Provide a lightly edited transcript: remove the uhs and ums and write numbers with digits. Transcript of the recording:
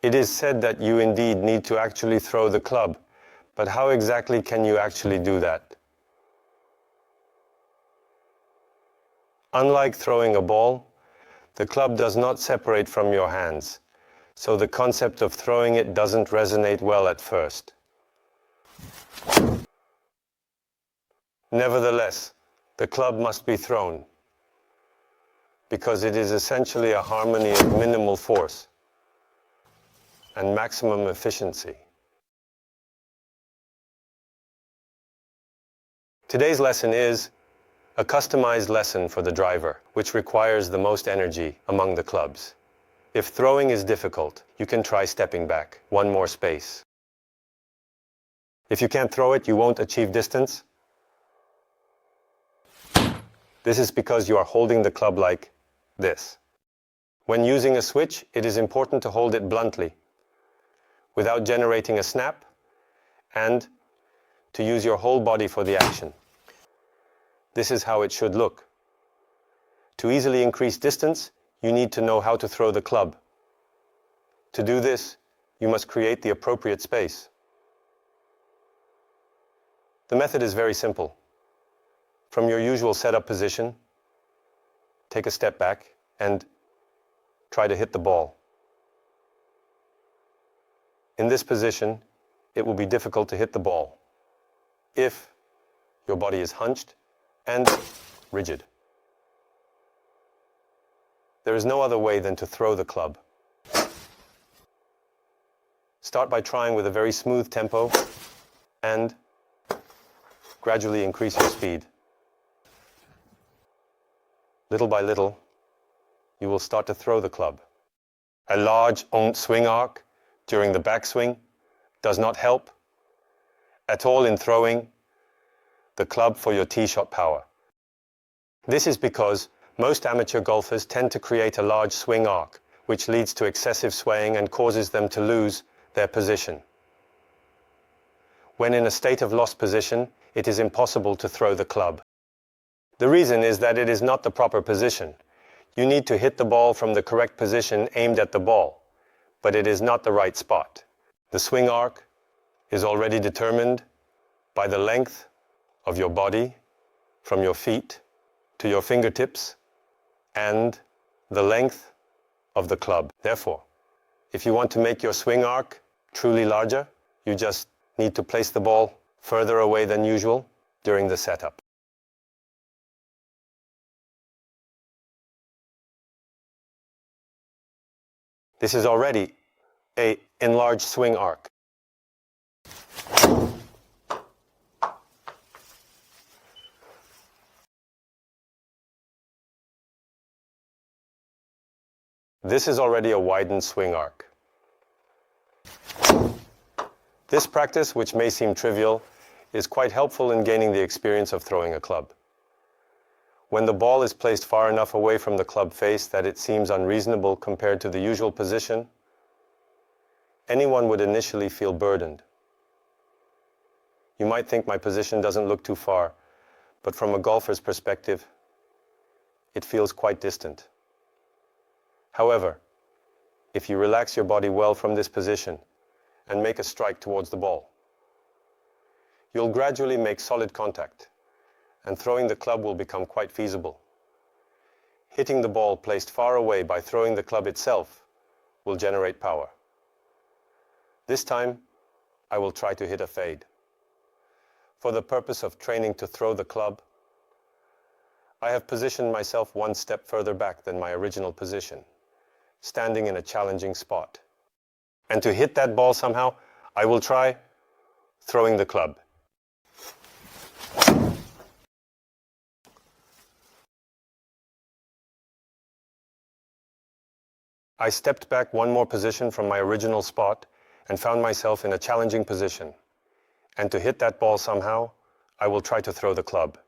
It is said that you indeed need to actually throw the club, but how exactly can you actually do that? Unlike throwing a ball, the club does not separate from your hands, so the concept of throwing it doesn't resonate well at first. Nevertheless, the club must be thrown, because it is essentially a harmony of minimal force and maximum efficiency. Today's lesson is a customized lesson for the driver, which requires the most energy among the clubs. If throwing is difficult, you can try stepping back one more space. If you can't throw it, you won't achieve distance. This is because you are holding the club like this. When using a switch, it is important to hold it bluntly, without generating a snap, and to use your whole body for the action. This is how it should look. To easily increase distance, you need to know how to throw the club. To do this, you must create the appropriate space. The method is very simple. From your usual setup position, take a step back and try to hit the ball. In this position, it will be difficult to hit the ball if your body is hunched and rigid. There is no other way than to throw the club. Start by trying with a very smooth tempo and gradually increase your speed. Little by little, you will start to throw the club. A large swing arc during the backswing does not help at all in throwing the club for your tee shot power. This is because most amateur golfers tend to create a large swing arc, which leads to excessive swaying and causes them to lose their position. When in a state of lost position, it is impossible to throw the club. The reason is that it is not the proper position. You need to hit the ball from the correct position aimed at the ball, but it is not the right spot. The swing arc is already determined by the length of your body, from your feet to your fingertips, and the length of the club. Therefore, if you want to make your swing arc truly larger, you just need to place the ball further away than usual during the setup. This is already an enlarged swing arc. This is already a widened swing arc. This practice, which may seem trivial, is quite helpful in gaining the experience of throwing a club. When the ball is placed far enough away from the club face that it seems unreasonable compared to the usual position, anyone would initially feel burdened. You might think my position doesn't look too far, but from a golfer's perspective, it feels quite distant. However, if you relax your body well from this position and make a strike towards the ball, you'll gradually make solid contact, and throwing the club will become quite feasible. Hitting the ball placed far away by throwing the club itself will generate power. This time, I will try to hit a fade. For the purpose of training to throw the club, I have positioned myself one step further back than my original position, standing in a challenging spot. And to hit that ball somehow, I will try throwing the club. I stepped back one more position from my original spot and found myself in a challenging position. And to hit that ball somehow, I will try to throw the club.